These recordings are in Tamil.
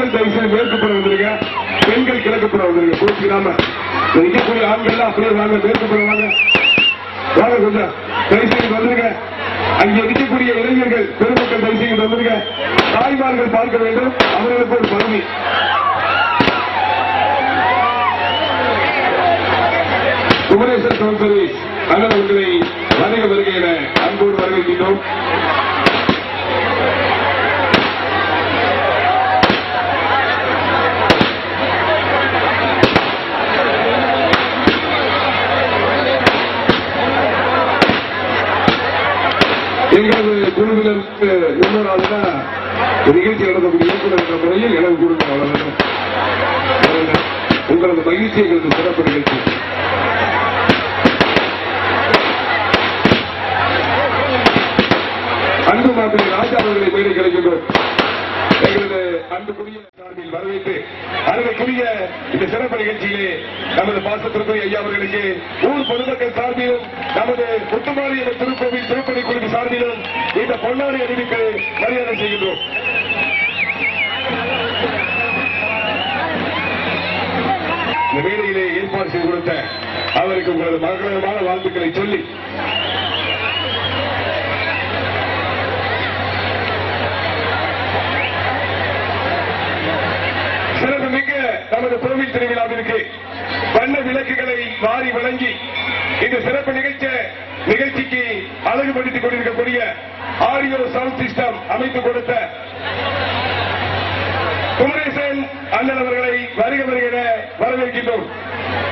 ஆண்கள் தயவுசெய்து மேற்குப்புற வந்துருங்க, பெண்கள் கிழக்குப்புற வந்துருங்க. கூப்பிடாம நிற்கக்கூடிய ஆண்கள் அப்படியே வாங்க, மேற்குப்புற வாங்க வாங்க, கொஞ்சம் தயவுசெய்து வந்துருங்க. அங்கே நிற்கக்கூடிய இளைஞர்கள் பெருமக்கள் தயவுசெய்து வந்துருங்க. தாய்மார்கள் பார்க்க வேண்டும், அவர்களுக்கு ஒரு பதவி. குமரேசன் சவுண்ட் சர்வீஸ் அண்ணன் அவர்களை வணிக வருகை என அன்போடு வரவேற்கின்றோம். எங்களது குழுவினருக்கு இன்னொரு ஆளுனா நிகழ்ச்சி நடத்தக்கூடிய இயக்குநர் என்ற முறையில் எனக்கு கொடுங்க. அவ்வளவுதான். உங்களது மகிழ்ச்சி எங்களுக்கு சிறப்பு நிகழ்ச்சி. அன்பு மாப்பிள்ளை ராஜா அவர்களை மேடை கிடைக்கின்றோம். எங்களது அன்புக்குரிய சார்பில் வரவேற்று அருமைக்குரிய இந்த சிறப்பு நிகழ்ச்சியிலே நமது பாசத்திற்குரிய ஐயா அவர்களுக்கு ஊர் பொதுமக்கள் சார்பிலும் நமது முத்துமாரியம்மன் திருக்கோவில் திருப்பணி குழுவின் சார்பிலும் இந்த பொன்னாடி அறிவிக்க மரியாதை செய்கின்றோம். இந்த மேடையிலே ஏற்பாடு செய்து கொடுத்த அவருக்கு உங்களது மங்களகரமான வாழ்த்துக்களை சொல்லி சிறப்புமிக்க நமது கோவில் திருவிழாவிற்கு வண்ண விளக்குகளை வாரி வழங்கி இந்த சிறப்பு நிகழ்ச்சிக்கு அழகுபடுத்திக் கொண்டிருக்கக்கூடிய ஆடியோ சவுண்ட் சிஸ்டம் அமைத்துக் கொடுத்த குமரேசன் அண்ணன் அவர்களை வருக வருகிற வரவேற்கின்றோம்.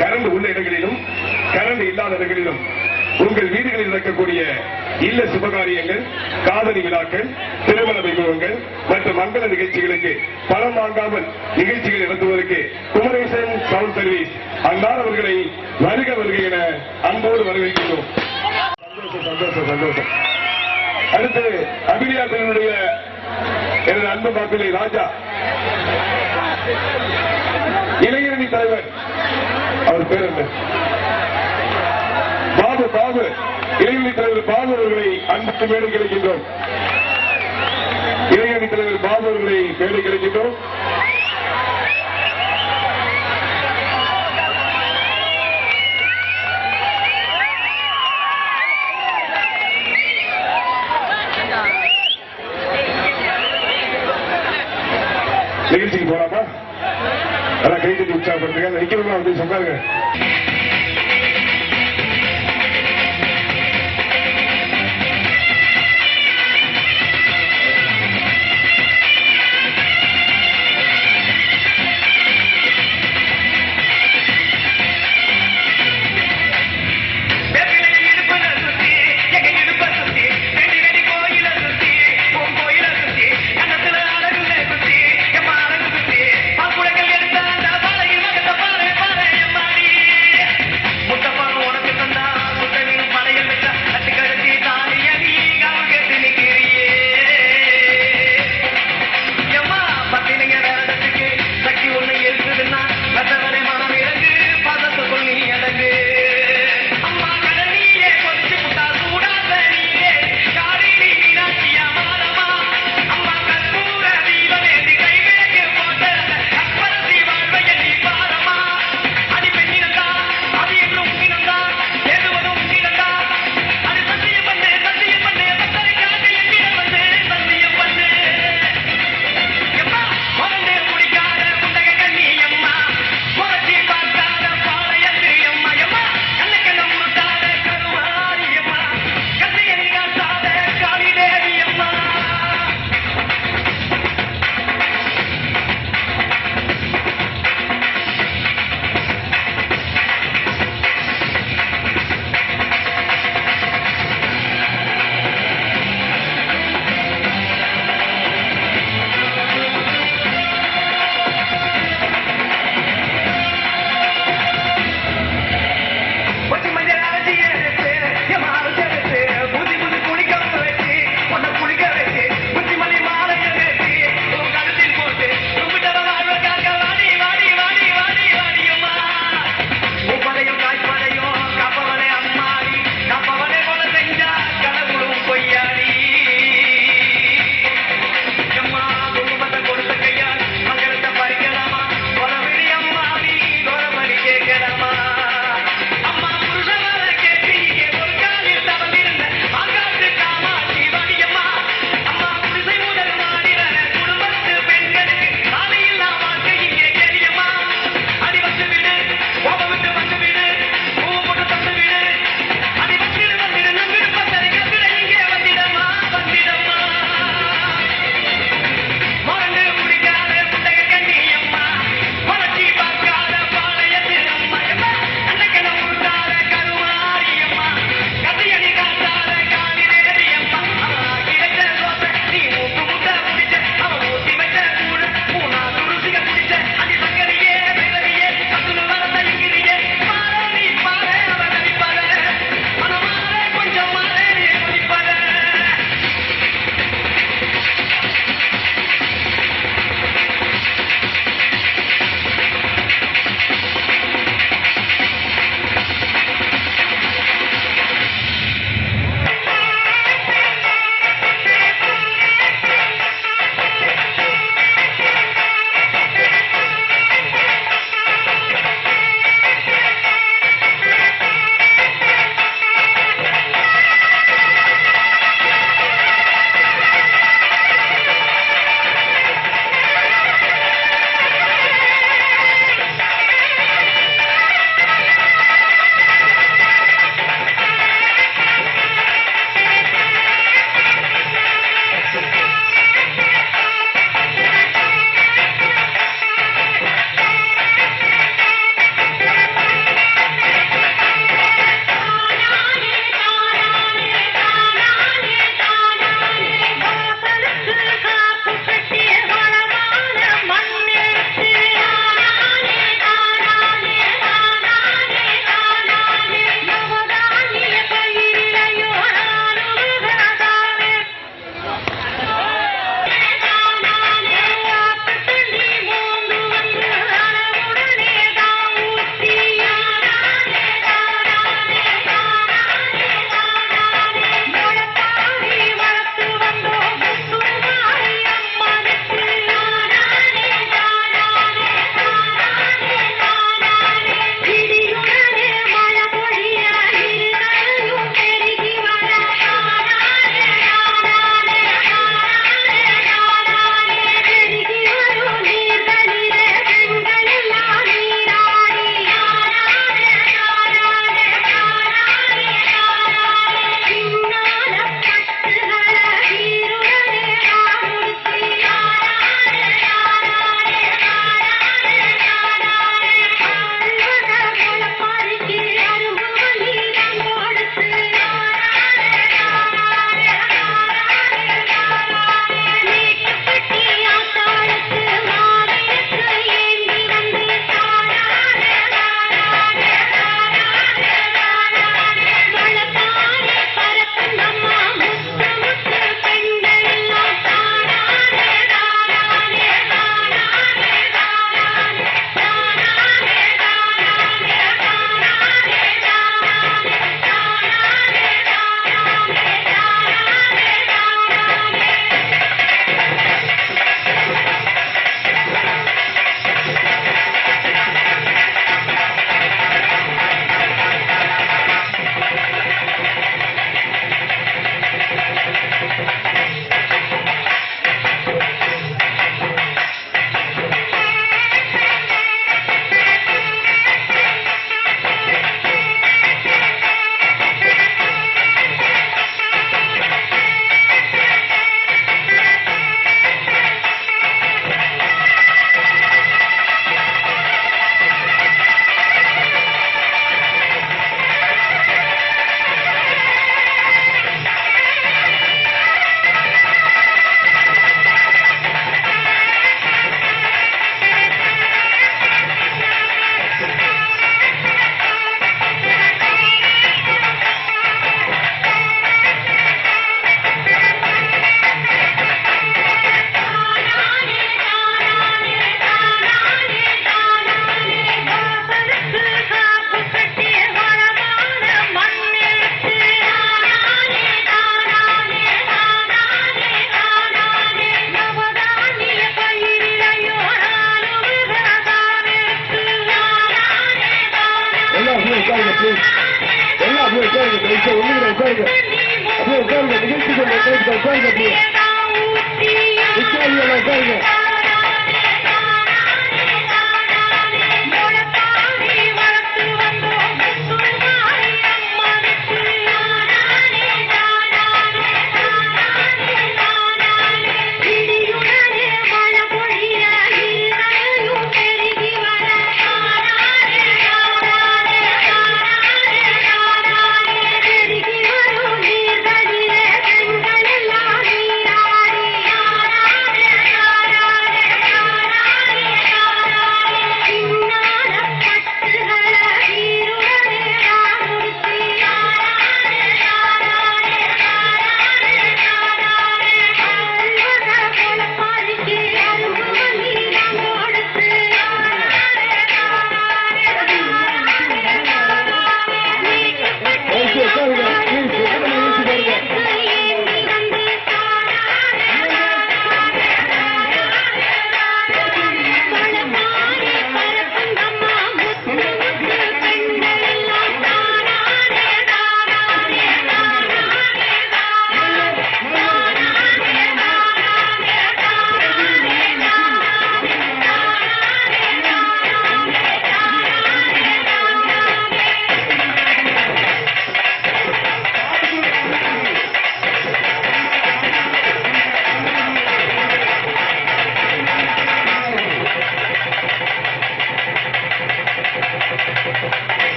கரண்ட் உள்ள இடங்களிலும் கரண்ட் இல்லாத இடங்களிலும் உங்கள் வீடுகளில் நடக்கக்கூடிய இல்ல சுபகாரியங்கள், காதலி விழாக்கள், திருமண வைபவங்கள் மற்றும் மங்கள நிகழ்ச்சிகளுக்கு பணம் வாங்காமல் நிகழ்ச்சிகள் நடத்துவதற்கு குமரேசன் சவுண்ட் சர்வீஸ் அன்னார் அவர்களை வருக வருகை என அன்போடு வரவேற்கின்றோம். சந்தோஷம் சந்தோஷம் சந்தோஷம். அடுத்து அபிநயாக்களுடைய எனது அன்பு மாப்பிள்ளை ராஜா, இளைஞரணி தலைவர், அவர் பேர் என்ன? பாபு இளைஞரணி தலைவர் பாபு அவர்களை அன்பு மேடை கிடைக்கின்றோம். இளைஞரணி தலைவர் பாபு அவர்களை மேடை கிடைக்கின்றோம். நிகழ்ச்சிக்கு போலாமா? அதான் கை தட்டி உற்சாகப்படுத்துங்க. நிக்கிறோமா அப்படின்னு சொன்னாங்க. உட்காருங்க நிகழ்ச்சிக்கு உட்காருங்க அப்படியே உட்காருங்க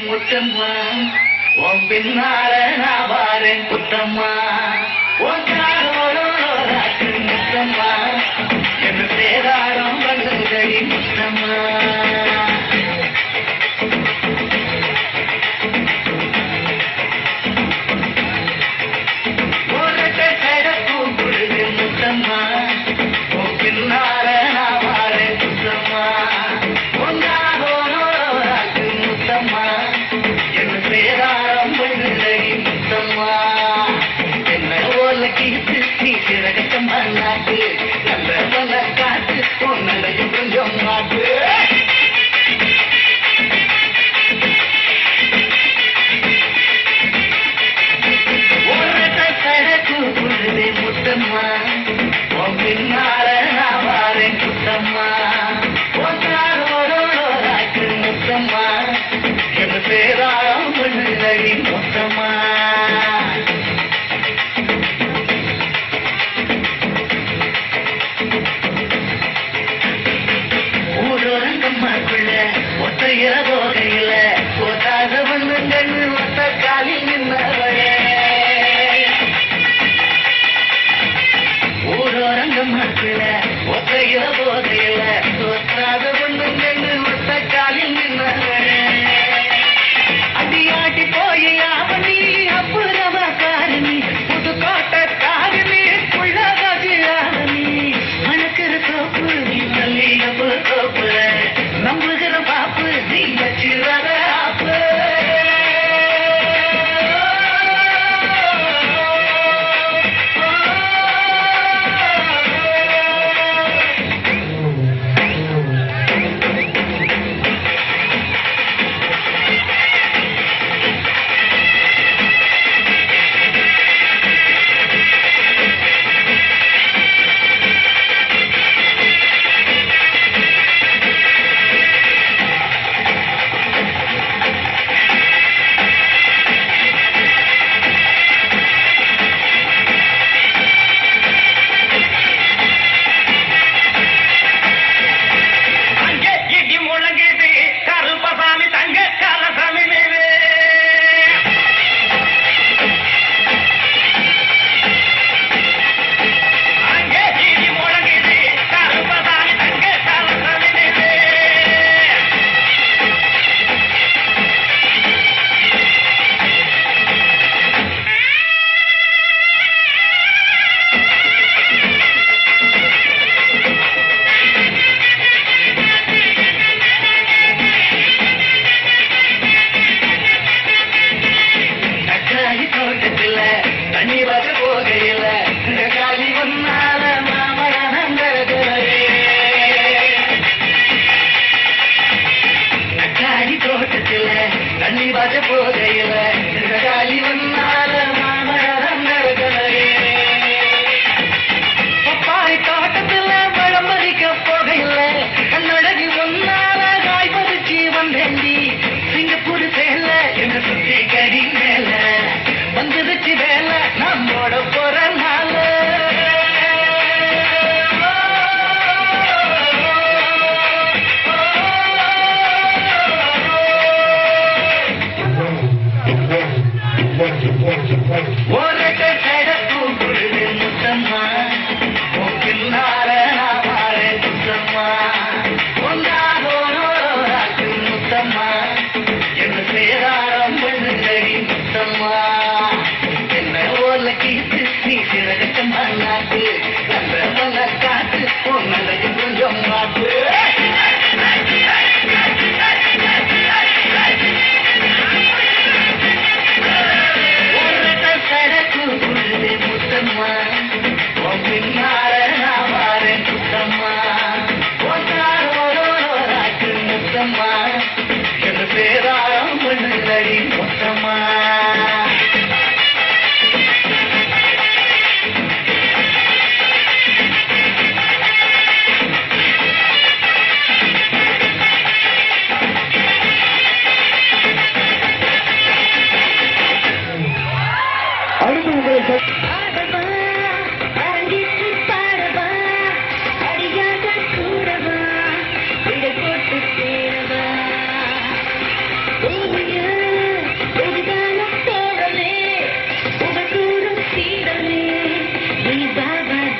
முத்தம்மா உன் பின்னால நான் வாரேன் புத்தம்மா உன் காரோராக்கு முத்தம்மா என்ன சேதாரம் பண்ணுதடி முத்தம்மா உனக்கு கிடக்கும் பொழுது முத்தம்மா உன் பின்னால நான் வாரேன் புத்தம்மா உன் காரோராக்கு முத்தம்மா சேதாரம் பண்ணுதடி முத்தம்மா என்ன ஓலக்கு சுத்தி கிழக்கம்மா நாட்டு நல்ல பல காட்டு உன்னையும் கொஞ்சம் மாட்டு உனக்கு கிடக்கும் பொழுதே முத்தம்மா உன் பின்னால நான் வாரேன் முத்தம்மா ஒன்றாரோராக்கு முத்தம்மா என்ன சேதாரம் பண்ணுதடி முத்தம்மா ஊரோரங்கம்மாக்குள்ள ஒத்தைய போகையில போட்டாத வந்துங்கள் ஒத்த காலில் நின்றவளே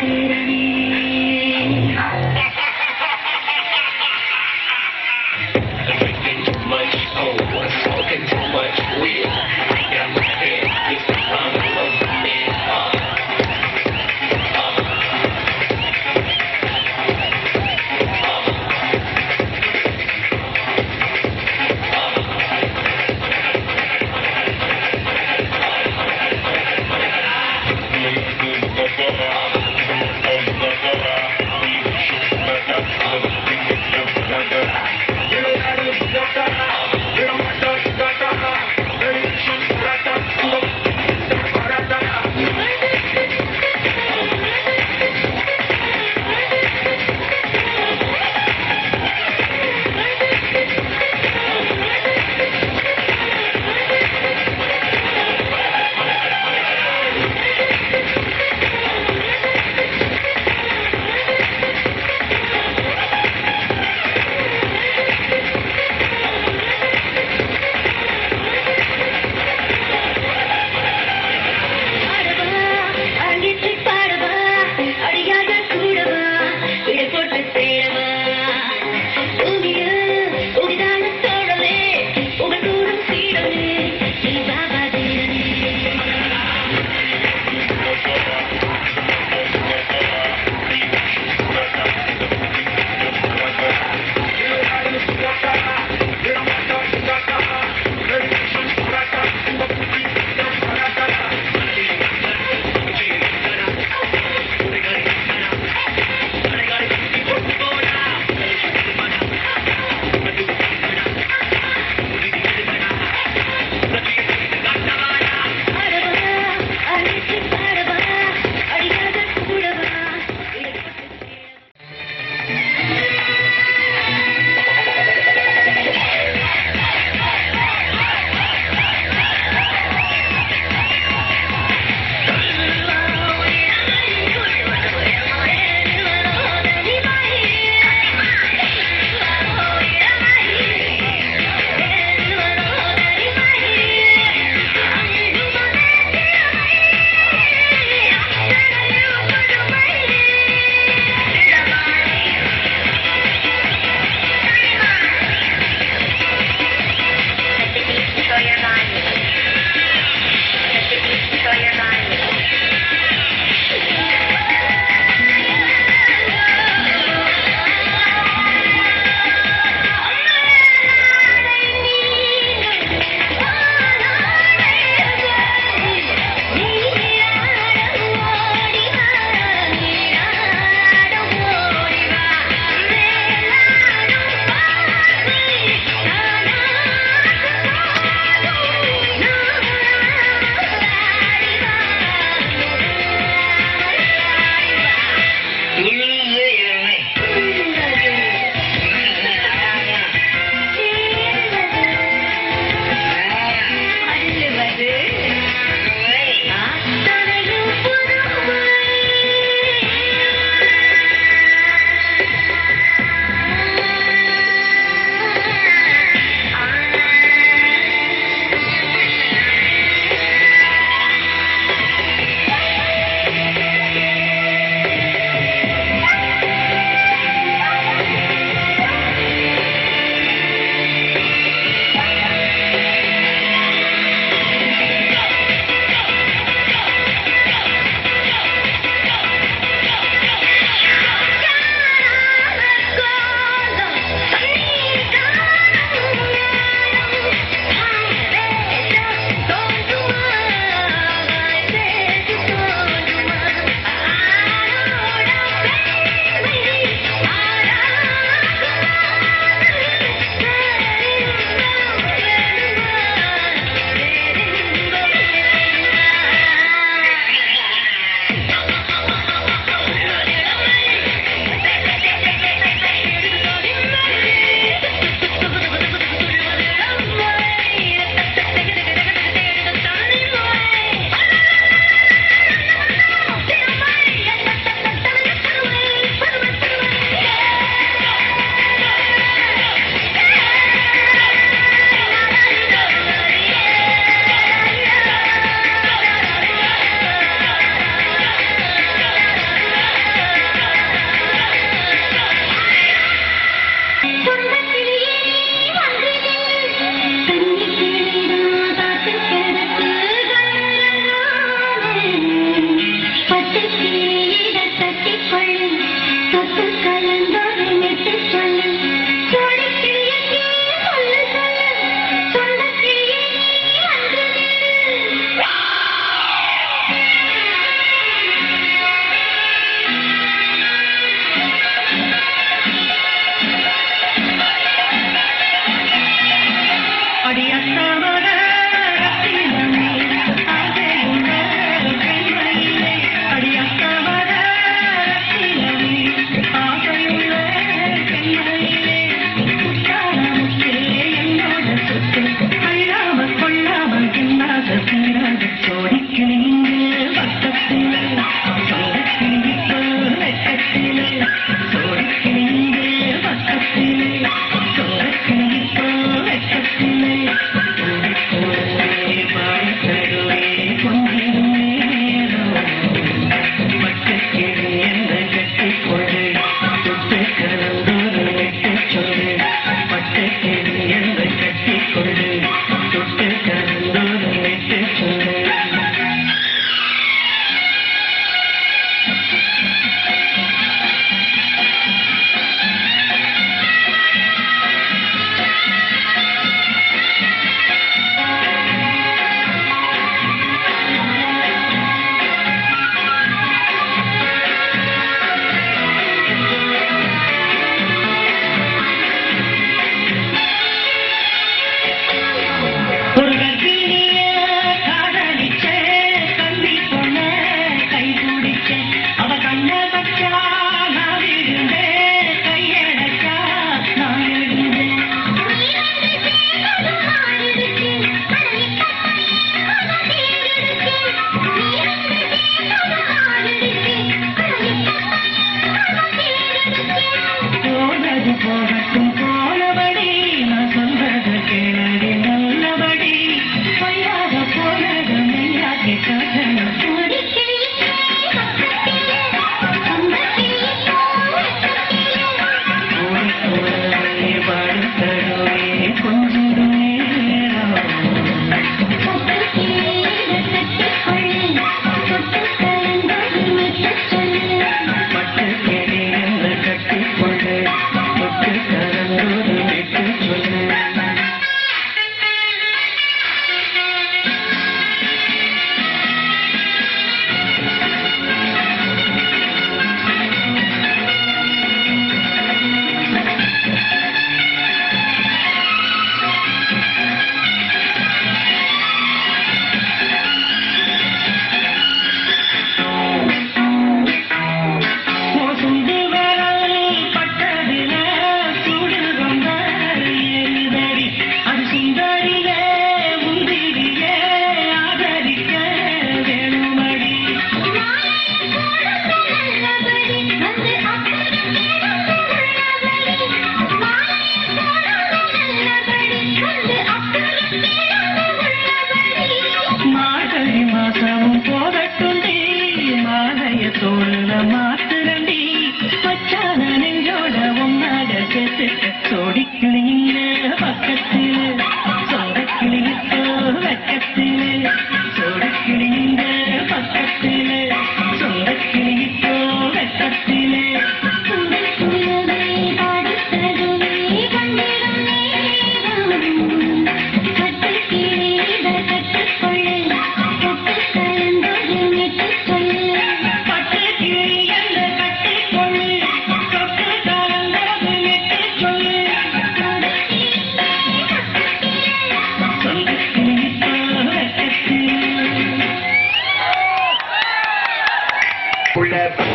தீரணி Drinking too much, oh, smoking too much weed. Got my head, it's the problem of me.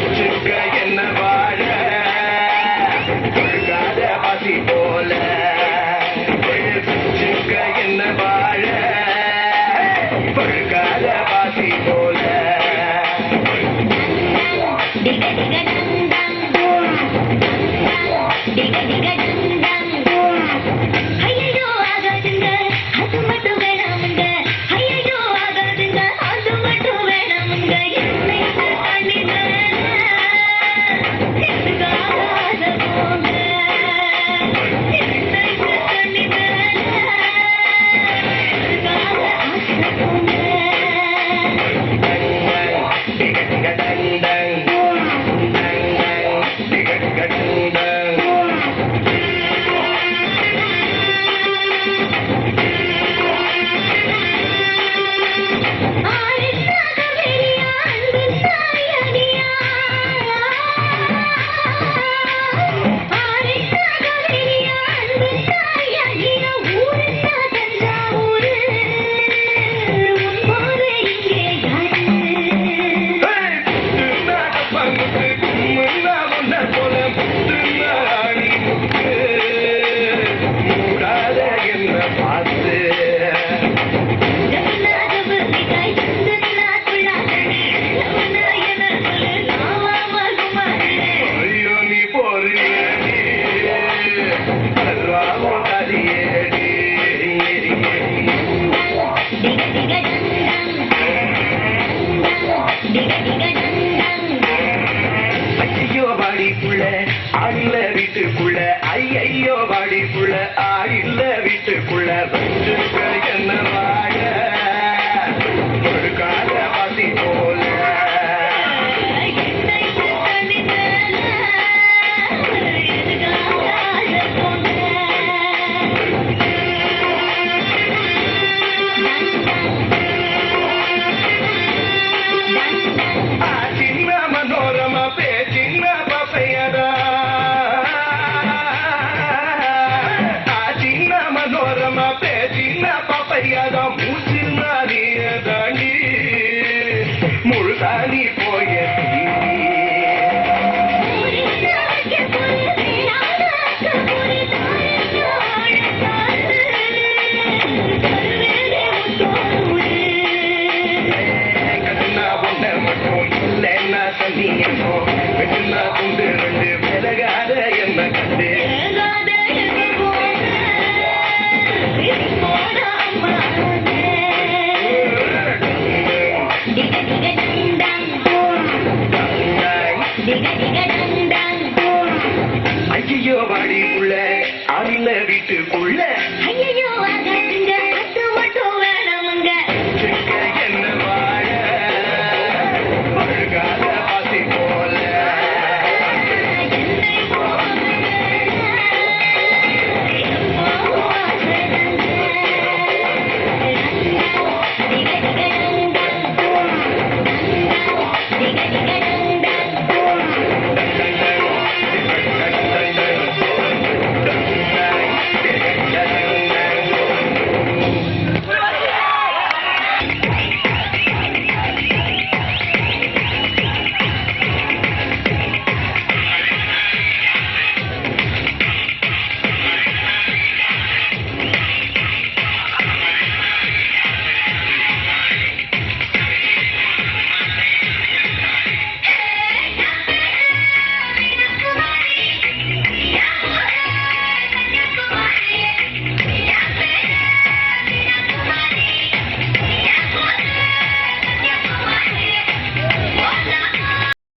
வச்சுக்க என்ன வாழ பழுக்காத பாசி போல வச்சுக்க என்ன வாழ பழுக்காத பாசி போல டிக டிக டங் டங் டிக டிக டங் டங் ஐயோ ஆகாதுங்க அது மட்டும் வேணாமுங்க ஐயோ ஆகாதுங்க அது மட்டும் வேணாமுங்க என்னை கண்ணிங்க எனக்கு ஆகாத போங்க என்னை கண்ணிங்க எனக்கு ஆசை போங்க டிக டிக டங் டங் டிக டிக டங் டங் ஆரின்னாக வெளியா அன்பு நாயகியா ஆரின்னாக வெளியா அன்பு நாயகியா ஊருன்னா தஞ்சாவூரு உன் போது இங்கே யாரு ஜகநாதபதிகாய் சந்தனா துள்ளாதடி லவனா என சொல்லு நாவாமா குமாரே டிக டிக டங் டங் டிக டிக டங் டங் ஐயோ வாடிக்குள்ள ஆடில வீட்டுக்குள்ள ஐயோ வாடிக்குள்ள ஆடில வீட்டுக்குள்ள வச்சுக்க என்ன வாழ கொடுக்காத பாசி போல என்னை கண்ணிங்க எதுக்காக போங்க சின்ன மனோரமா சின்ன பப்பையடா சின்ன மனோரமா சின்ன பப்பையடா மூச்சு நாடிய தாண்டி முழுதாடி போய கண்ணா ஒன்ன மட்டும் இல்லைன்னா சன்னியமோ வெட்டுனா துண்டு ரெண்டு விலகாத என்ன கண்டு ஐயோ வாடிக்குள்ள ஆடில வீட்டுக்குள்ள ஐயோ